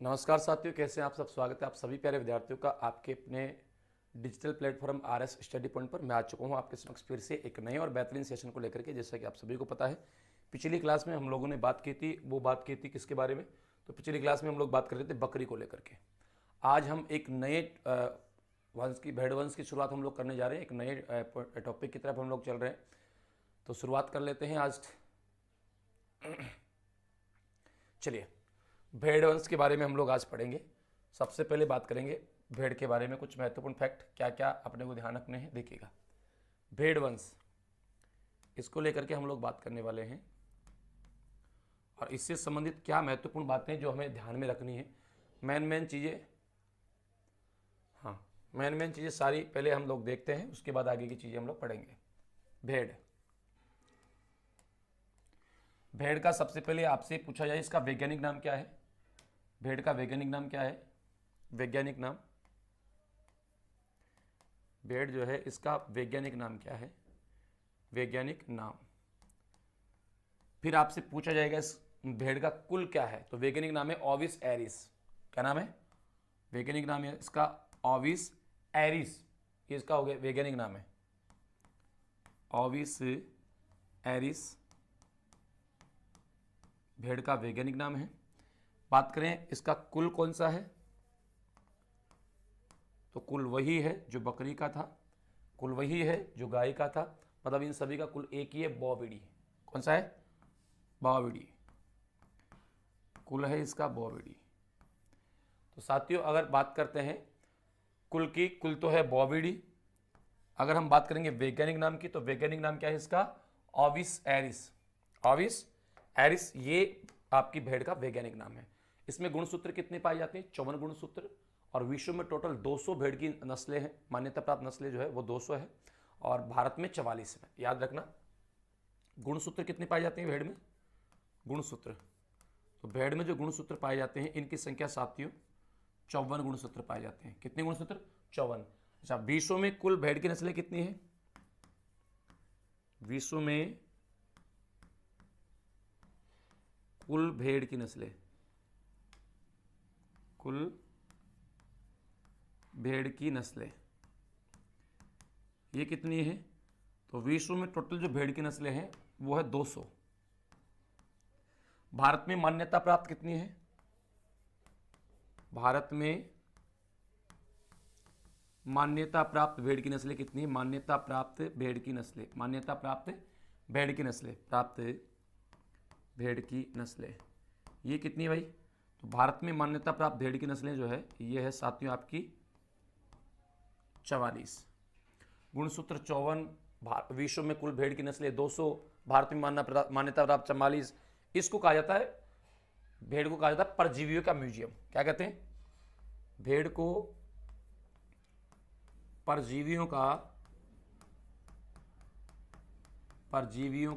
नमस्कार साथियों, कैसे हैं आप सब। स्वागत है आप सभी प्यारे विद्यार्थियों का आपके अपने digital platform RS study point पर। मैं आ चुका हूं आपके समक्ष फिर से एक नए और बेहतरीन सेशन को लेकर के। जैसा कि आप सभी को पता है, पिछली क्लास में हम लोगों ने बात की थी, वो बात की थी किसके बारे में। तो पिछली क्लास में हम लोग बात कर रहे थे बकरी को लेकर के। आज हम एक नए वंश की, भेड़ वंश की शुरुआत हम लोग करने जा रहे हैं। एक नए टॉपिक की तरफ हम लोग चल रहे हैं। तो शुरुआत कर लेते हैं आज। चलिए, भेड़ वंश के बारे में हम लोग आज पढ़ेंगे। सबसे पहले बात करेंगे भेड़ के बारे में, कुछ महत्वपूर्ण फैक्ट क्या क्या अपने को ध्यान रखने हैं। देखिएगा, भेड़ वंश, इसको लेकर के हम लोग बात करने वाले हैं और इससे संबंधित क्या महत्वपूर्ण बातें जो हमें ध्यान में रखनी है। मेन चीज़ें, हाँ, मेन चीज़ें सारी पहले हम लोग देखते हैं, उसके बाद आगे की चीज़ें हम लोग पढ़ेंगे। भेड़ का सबसे पहले आपसे पूछा जाए, इसका वैज्ञानिक नाम क्या है। भेड़ का वैज्ञानिक नाम क्या है? वैज्ञानिक नाम, भेड़ जो है इसका वैज्ञानिक नाम क्या है? वैज्ञानिक नाम। फिर आपसे पूछा जाएगा इस भेड़ का कुल क्या है, तो वैज्ञानिक नाम है ओविस एरिस। क्या नाम है? वैज्ञानिक नाम है इसका ओविस एरिस। ये इसका हो गया वैज्ञानिक नाम है ओविस एरिस, भेड़ का वैज्ञानिक नाम है। बात करें इसका कुल कौन सा है, तो कुल वही है जो बकरी का था, कुल वही है जो गाय का था। मतलब इन सभी का कुल एक ही है, बॉविडी। कौन सा है? बॉविडी। कुल है इसका बॉविडी। तो साथियों, अगर बात करते हैं कुल की, कुल तो है बॉविडी। अगर हम बात करेंगे वैज्ञानिक नाम की, तो वैज्ञानिक नाम क्या है इसका? ओविस एरिस। ओविस एरिस, ये आपकी भेड़ का वैज्ञानिक नाम है। इसमें गुणसूत्र कितने पाए जाते हैं? 54 गुणसूत्र। और विश्व में टोटल 200 भेड़ की नस्लें हैं, मान्यता प्राप्त नस्लें जो है वो 200 है, और भारत में 44 है। याद रखना, गुणसूत्र कितने पाए जाते हैं भेड़ में? गुणसूत्र, तो भेड़ में जो गुणसूत्र पाए जाते हैं इनकी संख्या साथियों 54 गुणसूत्र पाए जाते हैं। कितने गुणसूत्र? 54। अच्छा, विश्व में कुल भेड़ की नस्लें कितनी है? विश्व में कुल भेड़ की नस्लें, कुल भेड़ की नस्लें ये कितनी है? तो विश्व में टोटल जो भेड़ की नस्लें हैं वो है 200। भारत में मान्यता प्राप्त कितनी है? भारत में मान्यता प्राप्त भेड़ की नस्लें कितनी है? मान्यता प्राप्त भेड़ की नस्लें, मान्यता प्राप्त भेड़ की नस्लें, प्राप्त भेड़ की नस्लें ये कितनी है भाई? तो भारत में मान्यता प्राप्त भेड़ की नस्लें जो है ये है साथियों आपकी 44। गुणसूत्र 54, विश्व में कुल भेड़ की नस्लें 200, भारत में मान्यता प्राप्त 44। इसको कहा जाता है, भेड़ को कहा जाता है परजीवियों का म्यूजियम। क्या कहते हैं? भेड़ को परजीवियों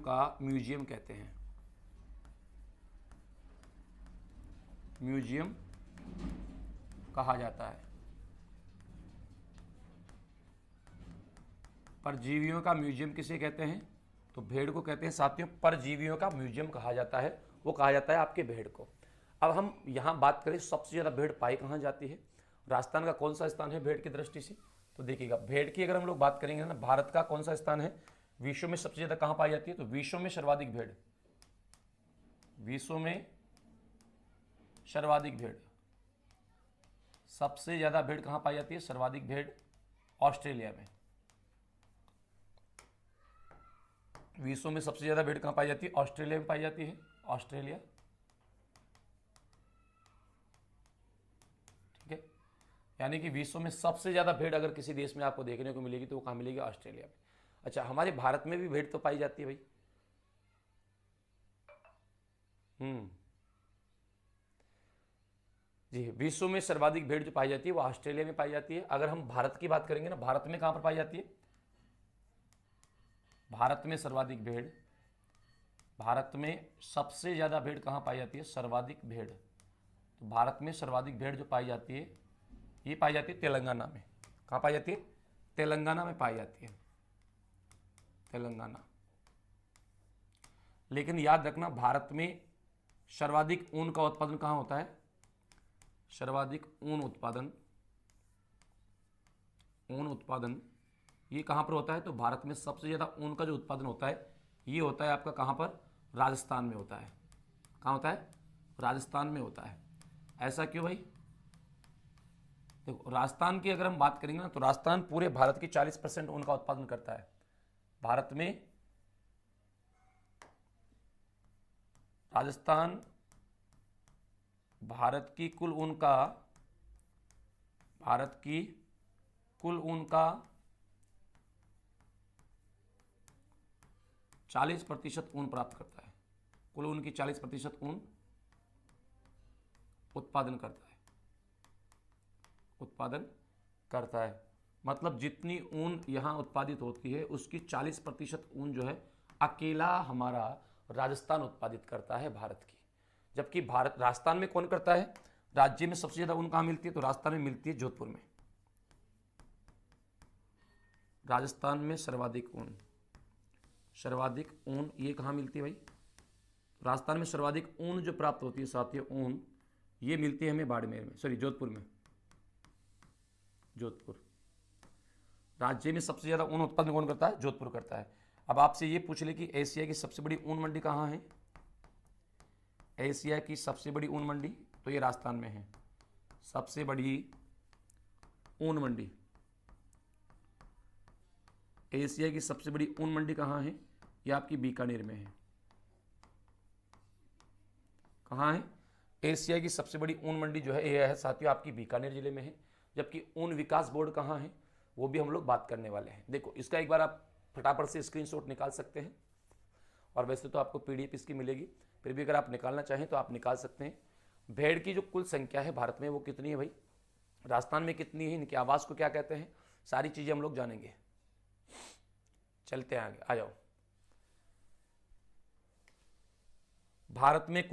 का म्यूजियम कहते हैं। म्यूजियम कहा जाता है, परजीवियों का म्यूजियम किसे कहते हैं? तो भेड़ को कहते हैं साथियों परजीवियों का म्यूजियम कहा जाता है। वो कहा जाता है आपके भेड़ को। अब हम यहाँ बात करें सबसे ज़्यादा भेड़ पाई कहाँ जाती है, राजस्थान का कौन सा स्थान है भेड़ की दृष्टि से? तो देखिएगा, भेड़ की अगर हम लोग बात करेंगे ना, भारत का कौन सा स्थान है विश्व में सबसे ज़्यादा कहाँ पाई जाती है? तो विश्व में सर्वाधिक भेड़, विश्व में सर्वाधिक भेड़, सबसे ज़्यादा भेड़ कहाँ पाई जाती है? सर्वाधिक भेड़ ऑस्ट्रेलिया में। विश्व में सबसे ज़्यादा भेड़ कहाँ पाई जाती है? ऑस्ट्रेलिया में पाई जाती है, ऑस्ट्रेलिया। ठीक है, यानी कि विश्व में सबसे ज़्यादा भेड़ अगर किसी देश में आपको देखने को मिलेगी तो वो कहाँ मिलेगी? ऑस्ट्रेलिया में। अच्छा, हमारे भारत में भी भेड़ तो पाई जाती है भाई। जी, विश्व में सर्वाधिक भेड़ जो पाई जाती है वो ऑस्ट्रेलिया में पाई जाती है। अगर हम भारत की बात करेंगे ना, भारत में कहाँ पर पाई जाती है? भारत में सर्वाधिक भेड़, भारत में सबसे ज़्यादा भेड़ कहाँ पाई जाती है? सर्वाधिक भेड़, तो भारत में सर्वाधिक भेड़ जो पाई जाती है ये पाई जाती है तेलंगाना में। कहाँ पाई जाती है? तेलंगाना में पाई जाती है, तेलंगाना। लेकिन याद रखना, भारत में सर्वाधिक ऊन का उत्पादन कहाँ होता है? सर्वाधिक ऊन उत्पादन, ऊन उत्पादन ये कहाँ पर होता है? तो भारत में सबसे ज़्यादा ऊन का जो उत्पादन होता है ये होता है आपका कहाँ पर? राजस्थान में होता है। कहाँ होता है? राजस्थान में होता है। ऐसा क्यों भाई? देखो राजस्थान की अगर हम बात करेंगे ना तो राजस्थान पूरे भारत की 40% ऊन का उत्पादन करता है। भारत में राजस्थान भारत की कुल ऊन का 40% ऊन प्राप्त करता है। कुल ऊन की 40% ऊन उत्पादन करता है। मतलब जितनी ऊन यहाँ उत्पादित होती है उसकी 40% ऊन जो है अकेला हमारा राजस्थान उत्पादित करता है भारत की। जबकि राजस्थान में कौन करता है? राज्य में सबसे ज़्यादा ऊन कहाँ मिलती है? तो राजस्थान में मिलती है, जोधपुर में। राजस्थान में सर्वाधिक ऊन ये कहाँ मिलती है भाई? राजस्थान में सर्वाधिक ऊन जो प्राप्त होती है साथियों, ऊन ये मिलती है हमें बाड़मेर में, सॉरी जोधपुर में। जोधपुर राज्य में सबसे ज़्यादा ऊन उत्पादन कौन करता है? जोधपुर करता है। अब आपसे ये पूछ ले कि एशिया की सबसे बड़ी ऊन मंडी कहाँ है? एशिया की सबसे बड़ी ऊन मंडी तो ये राजस्थान में है। सबसे बड़ी ऊन मंडी, एशिया की सबसे बड़ी ऊन मंडी कहाँ है? ये आपकी बीकानेर में है। कहाँ है? एशिया की सबसे बड़ी ऊन मंडी जो है ये है साथियों आपकी बीकानेर जिले में है। जबकि ऊन विकास बोर्ड कहाँ है वो भी हम लोग बात करने वाले हैं। देखो इसका एक बार आप फटाफट से स्क्रीनशॉट निकाल सकते हैं, और वैसे तो आपको पीडीएफ इसकी मिलेगी, फिर भी अगर आप निकालना चाहें तो आप निकाल सकते हैं। भेड़ की जो कुल संख्या है भारत में वो कितनी है भाई? राजस्थान में कितनी है? इनके आवास को क्या कहते हैं? सारी चीज़ें हम लोग जानेंगे। चलते हैं आगे, आ जाओ। भारत में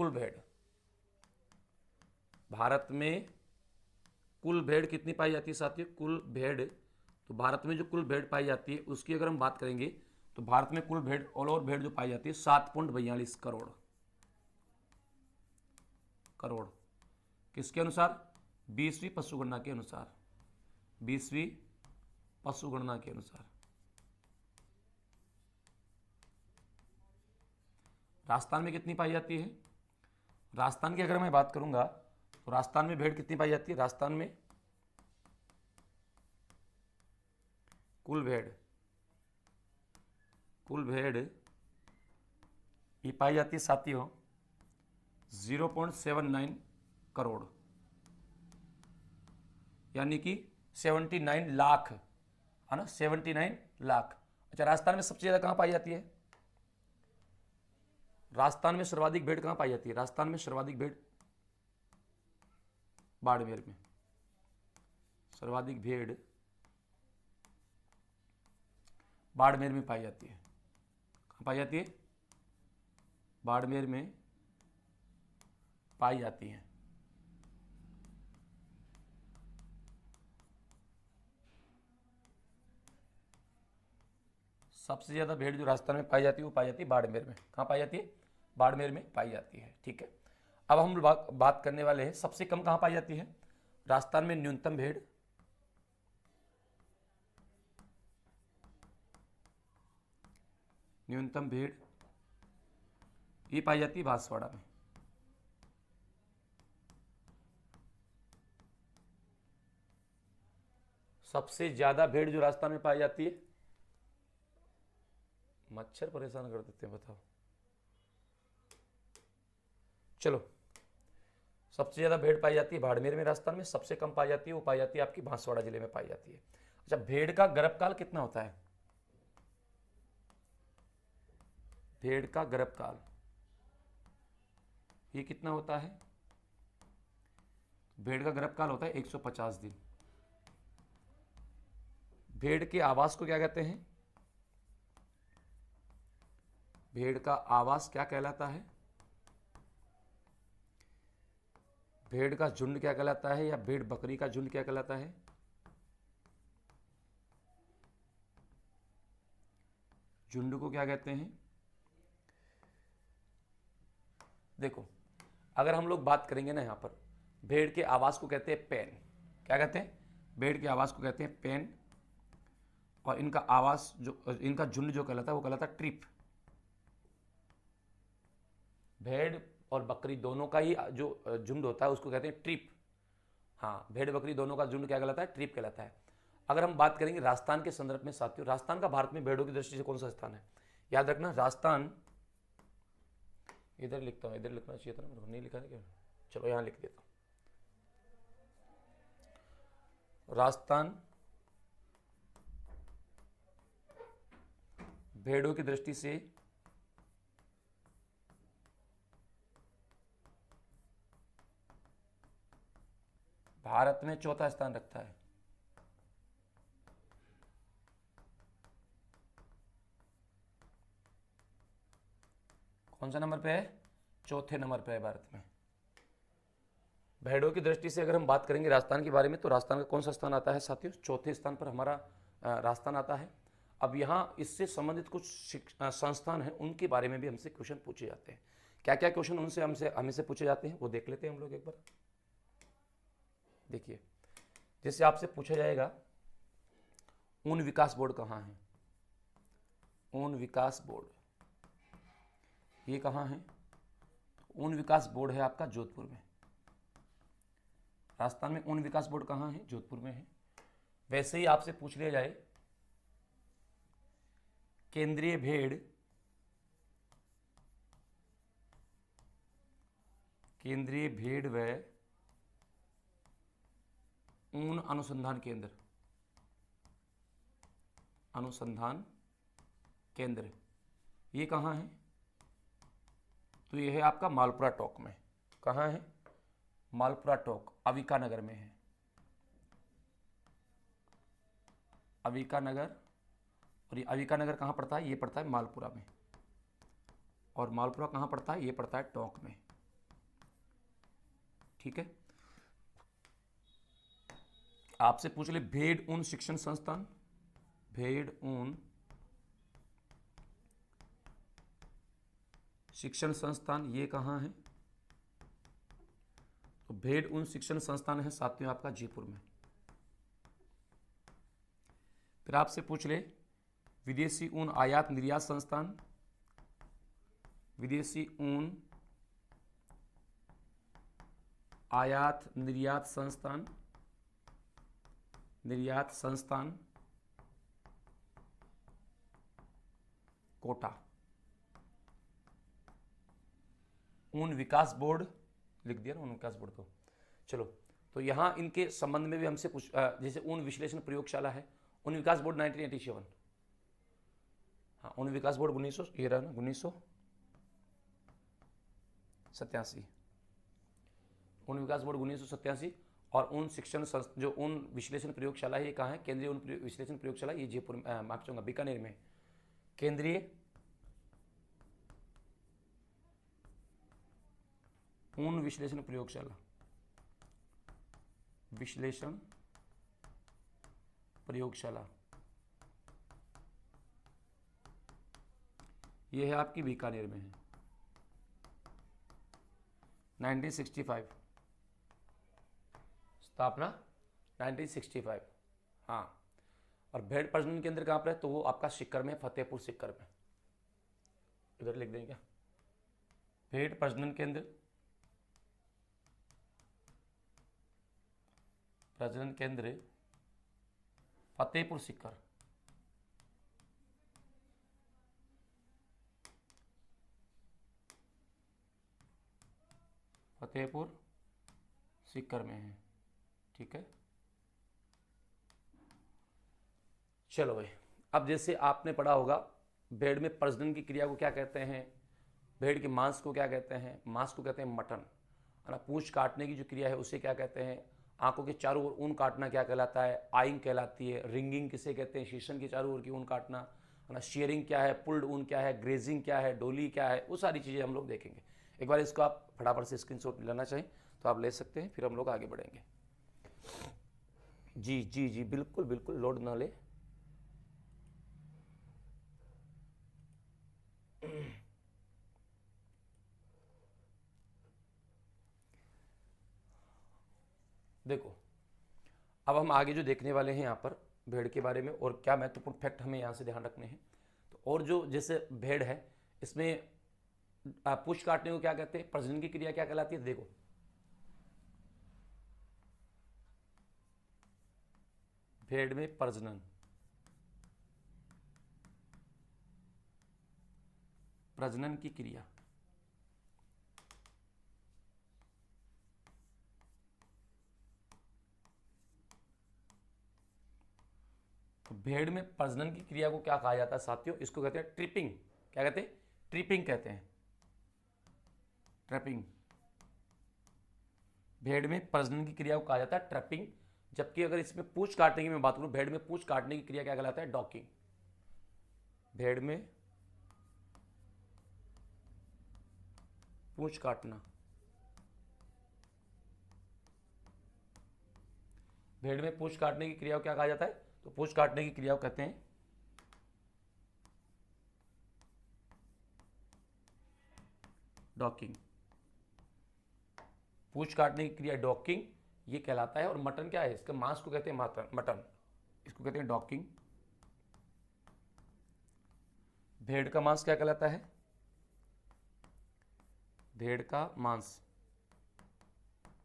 कुल भेड़ कितनी पाई जाती है साथियों? कुल भेड़, तो भारत में जो कुल भेड़ पाई जाती है उसकी अगर हम बात करेंगे तो भारत में कुल भेड़, ऑल ओवर भेड़ जो पाई जाती है 7.42 करोड़। किसके अनुसार? 20वीं पशुगणना के अनुसार। 20वीं पशुगणना के अनुसार। राजस्थान में कितनी पाई जाती है? राजस्थान की अगर मैं बात करूंगा तो राजस्थान में भेड़ कितनी पाई जाती है? राजस्थान में कुल भेड़ ये पाई जाती है साथियों 0.79 करोड़, यानी कि 79 लाख, है ना, 79 लाख। अच्छा राजस्थान में सबसे ज़्यादा कहाँ पाई जाती है? राजस्थान में सर्वाधिक भेड़ कहाँ पाई जाती है? राजस्थान में सर्वाधिक भेड़ बाड़मेर में। सर्वाधिक भेड़ बाड़मेर में पाई जाती है। कहाँ पाई जाती है? बाड़मेर में पाई जाती है। सबसे ज़्यादा भेड़ जो राजस्थान में पाई जाती है वो पाई जाती है बाड़मेर में। कहाँ पाई जाती है? बाड़मेर में पाई जाती है। ठीक है, अब हम बात करने वाले हैं सबसे कम कहाँ पाई जाती है? राजस्थान में न्यूनतम भेड़ ये पाई जाती है बांसवाड़ा में। सबसे ज्यादा भेड़ जो राजस्थान में पाई जाती है, मच्छर परेशान कर देते हैं, बताओ। चलो, सबसे ज्यादा भेड़ पाई जाती है बाड़मेर में राजस्थान में, सबसे कम पाई जाती है वो पाई जाती है आपकी बांसवाड़ा जिले में पाई जाती है। अच्छा, भेड़ का गर्भकाल कितना होता है? भेड़ का गर्भकाल ये कितना होता है? भेड़ का गर्भकाल होता है 150 दिन। भेड़ के आवास को क्या कहते हैं? भेड़ का आवास क्या कहलाता है? भेड़ का झुंड क्या कहलाता है, या भेड़ बकरी का झुंड क्या कहलाता है? झुंड को क्या कहते हैं? देखो, अगर हम लोग बात करेंगे ना यहाँ पर भेड़ के आवाज़ को कहते हैं पेन। क्या कहते हैं? भेड़ के आवाज़ को कहते हैं पेन। और इनका आवाज़ जो, इनका झुंड जो कहलाता है वो कहलाता है ट्रिप। भेड़ और बकरी दोनों का ही जो झुंड होता है उसको कहते हैं ट्रिप। हाँ, भेड़ बकरी दोनों का झुंड क्या कहलाता है? ट्रिप कहलाता है। अगर हम बात करेंगे राजस्थान के संदर्भ में साथियों, राजस्थान का भारत में भेड़ों की दृष्टि से कौन सा स्थान है? याद रखना, राजस्थान, इधर लिखता हूँ, इधर लिखना चाहिए था ना, नहीं लिखा है क्या? चलो यहाँ लिख देता हूँ। राजस्थान भेड़ों की दृष्टि से भारत में चौथा स्थान रखता है। कौन सा नंबर पे है? चौथे नंबर पे है भारत में। भेड़ों की दृष्टि से अगर हम बात करेंगे राजस्थान के बारे में, तो राजस्थान का कौन सा स्थान आता है साथियों? चौथे स्थान पर हमारा राजस्थान आता है। अब यहाँ इससे संबंधित कुछ संस्थान हैं, उनके बारे में भी हमसे क्वेश्चन पूछे जाते हैं। क्या क्या क्वेश्चन उनसे हमसे पूछे जाते हैं वो देख लेते हैं हम लोग एक बार। देखिए, जैसे आपसे पूछा जाएगा ऊन विकास बोर्ड कहाँ है? ऊन विकास बोर्ड ये कहाँ है? ऊन विकास बोर्ड है आपका जोधपुर में। राजस्थान में ऊन विकास बोर्ड कहाँ है? जोधपुर में है। वैसे ही आपसे पूछ लिया जाए केंद्रीय भेड़ व ऊन अनुसंधान केंद्र ये कहाँ है? तो ये है आपका मालपुरा टोक में। कहाँ है? मालपुरा टोक अविका नगर में है। अविका नगर, और ये अविका नगर कहाँ पड़ता है? ये पड़ता है मालपुरा में। और मालपुरा कहाँ पड़ता है? ये पड़ता है टोक में। ठीक है। आपसे पूछ ले भेड़ ऊन शिक्षण संस्थान, भेड़ ऊन शिक्षण संस्थान ये कहाँ है? तो भेड़ ऊन शिक्षण संस्थान है साथियों आपका जयपुर में। फिर आपसे पूछ ले विदेशी ऊन आयात निर्यात संस्थान, विदेशी ऊन आयात निर्यात संस्थान कोटा। ऊन विकास बोर्ड लिख दिया ना, ऊन विकास बोर्ड। तो चलो, तो यहाँ इनके संबंध में भी हमसे कुछ जैसे ऊन विश्लेषण प्रयोगशाला है, ऊन विकास बोर्ड 1987। हाँ, ऊन विकास बोर्ड 1987, ऊन विकास बोर्ड 1987। और ऊन शिक्षण जो ऊन विश्लेषण प्रयोगशाला है ये कहाँ है? केंद्रीय ऊन विश्लेषण प्रयोगशाला ये जयपुर, माफ चाहूँगा, बीकानेर में। केंद्रीय ऊन विश्लेषण प्रयोगशाला ये है आपकी बीकानेर में है। 1965 स्थापना 1965। हाँ, और भेड़ प्रजनन केंद्र कहाँ पर है? तो वो आपका सीकर में, फतेहपुर सीकर में। इधर लिख देंगे क्या? भेड़ प्रजनन केंद्र फतेहपुर सीकर। फतेहपुर सीकर में है। ठीक है, चलो भाई। अब जैसे आपने पढ़ा होगा भेड़ में प्रजनन की क्रिया को क्या कहते हैं, भेड़ के मांस को क्या कहते हैं? मांस को कहते हैं मटन, है ना। पूंछ काटने की जो क्रिया है उसे क्या कहते हैं? आंखों के चारों ओर ऊन काटना क्या कहलाता है? आइंग कहलाती है। रिंगिंग किसे कहते हैं? शीशन के चारों ओर की ऊन काटना, है ना। शेयरिंग क्या है? पुल्ड ऊन क्या है? ग्रेजिंग क्या है? डोली क्या है? वो सारी चीज़ें हम लोग देखेंगे। एक बार इसको आप फटाफट से स्क्रीनशॉट लेना चाहें तो आप ले सकते हैं, फिर हम लोग आगे बढ़ेंगे। जी जी जी, बिल्कुल बिल्कुल, लोड ना ले। देखो, अब हम आगे जो देखने वाले हैं यहाँ पर भेड़ के बारे में और क्या महत्वपूर्ण फैक्ट हमें यहाँ से ध्यान रखने हैं। तो और जो जैसे भेड़ है, इसमें पूंछ काटने को क्या कहते हैं, प्रजनन की क्रिया क्या कहलाती है। देखो, भेड़ में प्रजनन, प्रजनन की क्रिया, तो भेड़ में प्रजनन की क्रिया को क्या कहा जाता है साथियों, इसको कहते हैं ट्रिपिंग। क्या कहते हैं, ट्रिपिंग कहते हैं, ट्रैपिंग। भेड़ में प्रजनन की क्रिया को कहा जाता है ट्रैपिंग। जबकि अगर इसमें पूंछ काटने की मैं बात करूं, भेड़ में पूंछ काटने की क्रिया क्या कहलाता है, डॉकिंग। भेड़ में पूंछ काटना, भेड़ में पूंछ काटने की क्रिया को क्या कहा जाता है, तो पूंछ काटने की क्रिया को कहते हैं डॉकिंग। पूंछ काटने की क्रिया डॉकिंग ये कहलाता है। और मटन क्या है, इसका मांस को कहते हैं मटन, इसको कहते हैं डॉकिंग। भेड़ का मांस क्या कहलाता है, भेड़ का मांस,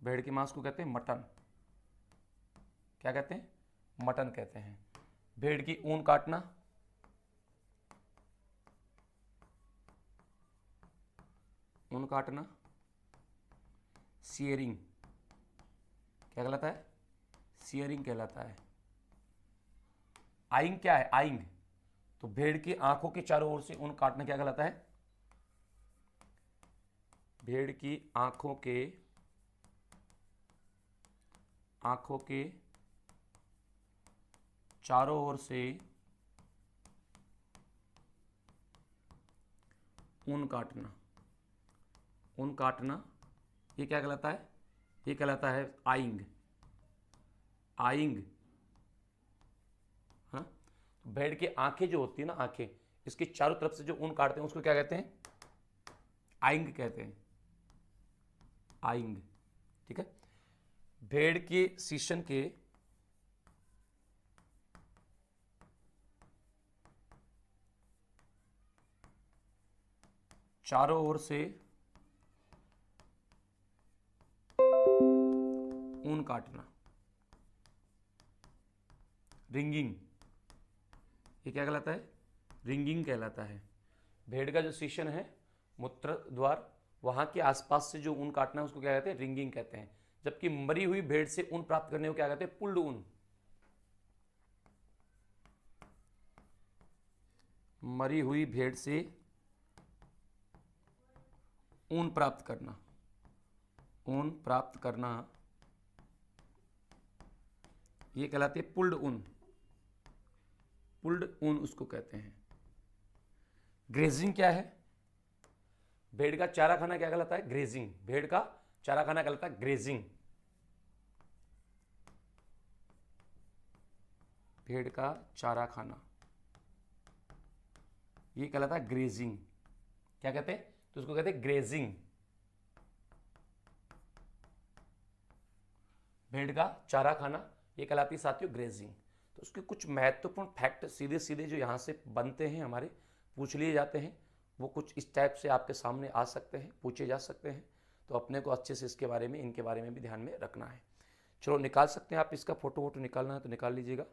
भेड़ के मांस को कहते हैं मटन। क्या कहते हैं, मटन कहते हैं। भेड़ की ऊन काटना, ऊन काटना, सियरिंग क्या कहलाता है, सियरिंग कहलाता है। आइंग क्या है, आइंग, तो भेड़ की आंखों के चारों ओर से ऊन काटना क्या कहलाता है, भेड़ की आंखों के चारों ओर से ऊन काटना, ऊन काटना ये क्या कहलाता है, ये कहलाता है आइंग, आइंग। हाँ, तो भेड़ की आंखें जो होती है ना, आंखें, इसके चारों तरफ से जो ऊन काटते हैं उसको क्या कहते हैं, आइंग कहते हैं, आइंग। ठीक है। भेड़ के शीशन के चारों ओर से ऊन काटना, रिंगिंग, ये क्या कहलाता है, रिंगिंग कहलाता है। भेड़ का जो शीशन है, मूत्र द्वार, वहां के आसपास से जो ऊन काटना है उसको क्या कहते हैं, रिंगिंग कहते हैं। जबकि मरी हुई भेड़ से ऊन प्राप्त करने को क्या कहते हैं, पुल्ड ऊन। मरी हुई भेड़ से ऊन प्राप्त करना, ऊन प्राप्त करना ये कहलाती है पुल्ड ऊन, पुल्ड ऊन उसको कहते हैं। ग्रेजिंग क्या है, भेड़ का चारा खाना क्या कहलाता है, ग्रेजिंग। भेड़ का चारा खाना कहलाता है ग्रेजिंग, भेड़ का चारा खाना ये कहलाता है ग्रेजिंग। क्या कहते हैं, तो उसको कहते हैं ग्रेजिंग। भेड़ का चारा खाना ये कहलाती है साथियों ग्रेजिंग। तो उसके कुछ महत्वपूर्ण फैक्ट सीधे सीधे जो यहाँ से बनते हैं, हमारे पूछ लिए जाते हैं, वो कुछ इस टाइप से आपके सामने आ सकते हैं, पूछे जा सकते हैं। तो अपने को अच्छे से इसके बारे में, इनके बारे में भी ध्यान में रखना है। चलो निकाल सकते हैं आप, इसका फोटो वोटो निकालना है तो निकाल लीजिएगा।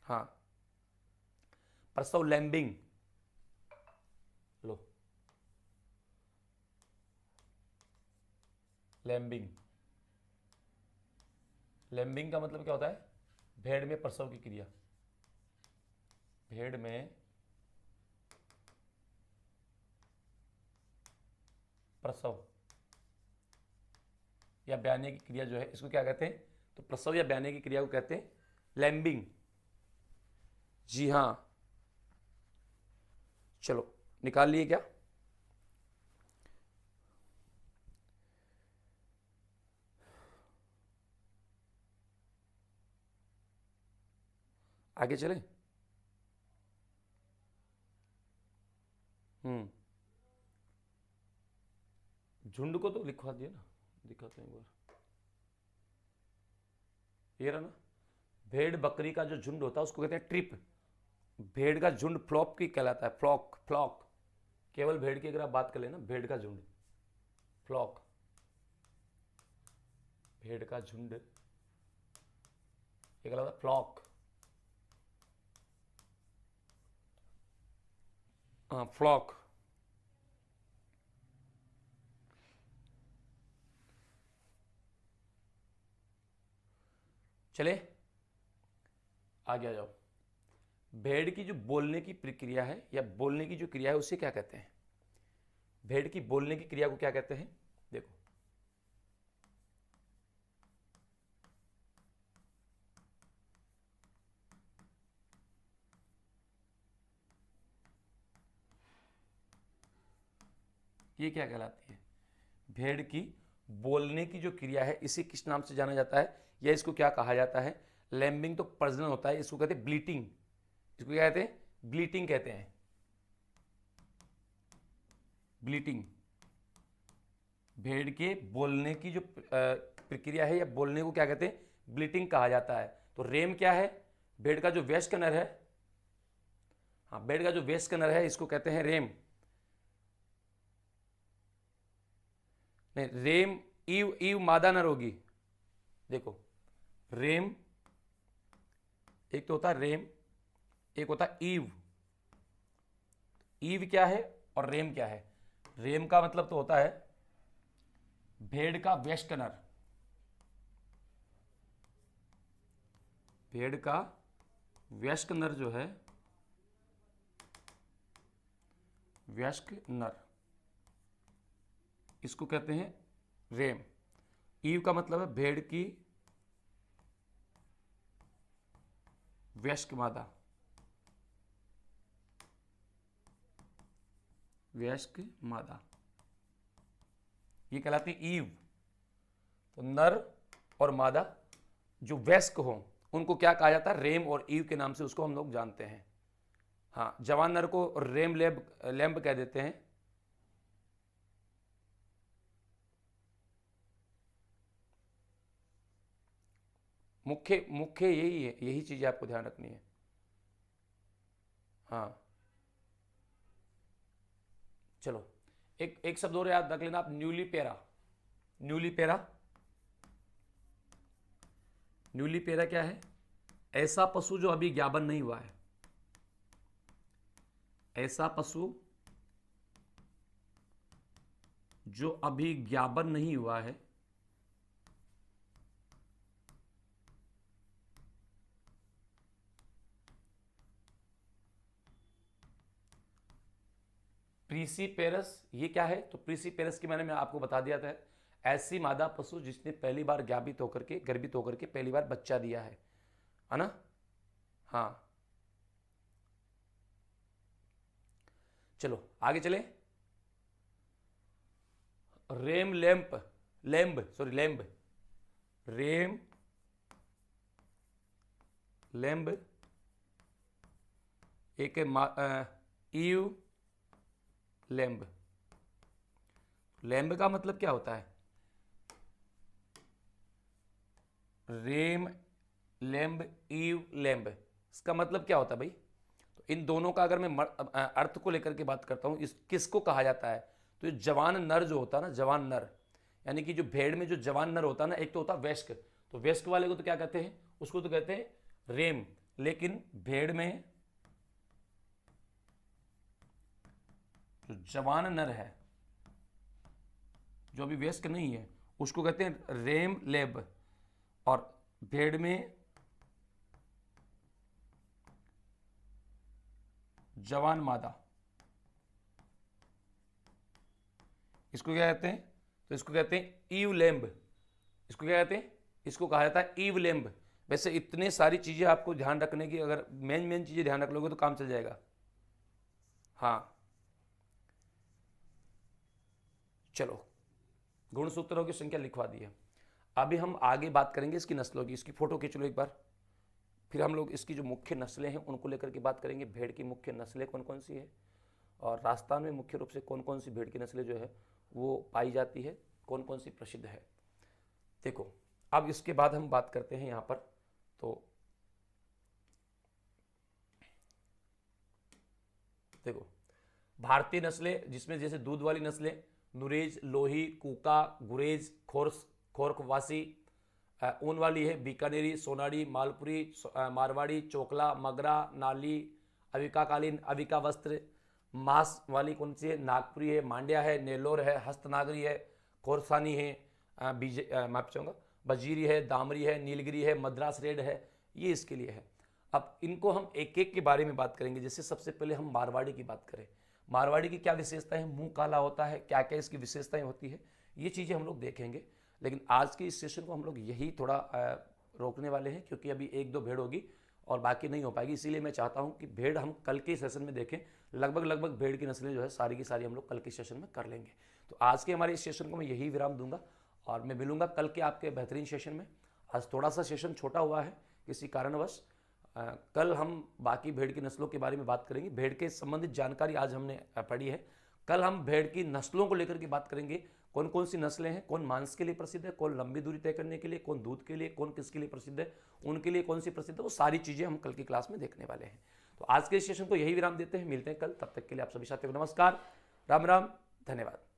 हाँ, प्रसव लैम्बिंग, लो, लैम्बिंग, लैम्बिंग का मतलब क्या होता है, भेड़ में प्रसव की क्रिया, भेड़ में प्रसव या ब्याने की क्रिया जो है इसको क्या कहते हैं, तो प्रसव या ब्याने की क्रिया को कहते हैं लैम्बिंग। जी हाँ, चलो निकाल लिए क्या, आगे चले। झुंड को तो लिखवा दिया ना, दिखाते हैं एक बार। ये रहा ना, भेड़ बकरी का जो झुंड होता है उसको कहते हैं ट्रिप। भेड़ का झुंड फ्लॉक की कहलाता है, फ्लॉक फ्लॉक। केवल भेड़ की अगर आप बात कर लेना, भेड़ का झुंड फ्लॉक, भेड़ का झुंड ये कहलाता है फ्लॉक। हाँ फ्लॉक। चले आगे आ जाओ। भेड़ की जो बोलने की प्रक्रिया है या बोलने की जो क्रिया है उसे क्या कहते हैं? भेड़ की बोलने की क्रिया को क्या कहते हैं? देखो, ये क्या कहलाती है? भेड़ की बोलने की जो क्रिया है इसे किस नाम से जाना जाता है या इसको क्या कहा जाता है? लैम्बिंग तो प्रजनन होता है, इसको कहते हैं ब्लीटिंग। इसको क्या कहते हैं? ब्लीटिंग कहते हैं, ब्लीटिंग। भेड़ के बोलने की जो प्रक्रिया है या बोलने को क्या कहते हैं? ब्लीटिंग कहा जाता है। तो रेम क्या है? भेड़ का जो वयस्क नर है, हाँ भेड़ का जो वयस्क नर है इसको कहते हैं रेम। नहीं, रेम ईव, ईव मादा नर होगी। देखो, रेम एक तो होता है रेम, एक होता है ईव। ईव क्या है और रेम क्या है? रेम का मतलब तो होता है भेड़ का वयस्क नर, भेड़ का वयस्क नर जो है, वयस्क नर, इसको कहते हैं रेम। ईव का मतलब है भेड़ की वयस्क मादा, वयस्क मादा, ये कहलाती है ईव। तो नर और मादा जो वयस्क हो उनको क्या कहा जाता है? रेम और ईव के नाम से उसको हम लोग जानते हैं। हाँ, जवान नर को रेम लैम्ब कह देते हैं। मुख्य मुख्य यही है, यही चीजें आपको ध्यान रखनी है। हाँ चलो, एक एक शब्द और याद रख लेना आप, न्यूली पेरा। न्यूली पेरा, न्यूली पेरा क्या है? ऐसा पशु जो अभी ज्ञापन नहीं हुआ है, ऐसा पशु जो अभी ज्ञापन नहीं हुआ है, प्रीसीपेरस। ये क्या है? तो प्रीसीपेरस के मैंने आपको बता दिया था, ऐसी मादा पशु जिसने पहली बार गर्भित होकर के पहली बार बच्चा दिया है ना? हाँ चलो आगे चले। Ram lamp, lamb sorry lamb, ram lamb एक ईव लैम्ब। लैम्ब का मतलब क्या होता है? रेम लैम्ब ईव लैम्ब, इसका मतलब क्या होता है भाई? तो इन दोनों का अगर मैं अर्थ को लेकर के बात करता हूं, इस किसको कहा जाता है? तो ये जवान नर जो होता है ना, जवान नर, यानी कि जो भेड़ में जो जवान नर होता है ना, एक तो होता है वयस्क। तो वयस्क वाले को तो क्या कहते हैं? उसको तो कहते हैं रेम। लेकिन भेड़ में जो जवान नर है, जो अभी वयस्क नहीं है, उसको कहते हैं रेम लेब। और भेड़ में जवान मादा, इसको क्या कहते हैं? तो इसको कहते हैं ईव लैम्ब। इसको क्या कहते हैं? इसको कहा जाता है ईव लैम्ब। वैसे इतने सारी चीजें आपको ध्यान रखने की, अगर मेन मेन चीजें ध्यान रख लोगे तो काम चल जाएगा। हाँ चलो, गुणसूत्रों की संख्या लिखवा दी है। अभी हम आगे बात करेंगे इसकी नस्लों की। इसकी फोटो खींच लो एक बार, फिर हम लोग इसकी जो मुख्य नस्लें हैं उनको लेकर के बात करेंगे। भेड़ की मुख्य नस्लें कौन कौन सी है और राजस्थान में मुख्य रूप से कौन कौन सी भेड़ की नस्लें जो है वो पाई जाती है, कौन कौन सी प्रसिद्ध है। देखो, अब इसके बाद हम बात करते हैं यहाँ पर, तो देखो भारतीय नस्लें जिसमें जैसे दूध वाली नस्लें नुरेज, लोही, कूका, गुरेज, खोरकवासी, ऊन वाली है बीकानेरी, सोनाड़ी, मालपुरी, मारवाड़ी, चोकला, मगरा, नाली, अविकाकालीन, अविका वस्त्र, मांस वाली कौन सी है, नागपुरी है, मांड्या है, नेल्लोर है, हस्तनागरी है, खोरसानी है, मैं चाहूँगा बजीरी है, दामरी है, नीलगिरी है, मद्रास रेड है, ये इसके लिए है। अब इनको हम एक एक के बारे में बात करेंगे। जैसे सबसे पहले हम मारवाड़ी की बात करें, मारवाड़ी की क्या विशेषता है, मुंह काला होता है, क्या क्या इसकी विशेषताएं होती है, ये चीज़ें हम लोग देखेंगे। लेकिन आज के इस सेशन को हम लोग यही थोड़ा रोकने वाले हैं, क्योंकि अभी एक दो भेड़ होगी और बाकी नहीं हो पाएगी। इसीलिए मैं चाहता हूं कि भेड़ हम कल के सेशन में देखें। लगभग भेड़ की नस्लें जो है सारी की सारी हम लोग कल के सेशन में कर लेंगे। तो आज के हमारे इस सेशन को मैं यही विराम दूंगा और मैं मिलूंगा कल के आपके बेहतरीन सेशन में। आज थोड़ा सा सेशन छोटा हुआ है किसी कारणवश। कल हम बाकी भेड़ की नस्लों के बारे में बात करेंगे। भेड़ के संबंधित जानकारी आज हमने पढ़ी है। कल हम भेड़ की नस्लों को लेकर के बात करेंगे, कौन कौन सी नस्लें हैं, कौन मांस के लिए प्रसिद्ध है, कौन लंबी दूरी तय करने के लिए, कौन दूध के लिए, कौन किसके लिए प्रसिद्ध है, उनके लिए कौन सी प्रसिद्ध है, वो सारी चीज़ें हम कल की क्लास में देखने वाले हैं। तो आज के सेशन को यही विराम देते हैं, मिलते हैं कल। तब तक के लिए आप सभी साथियों को नमस्कार, राम राम, धन्यवाद।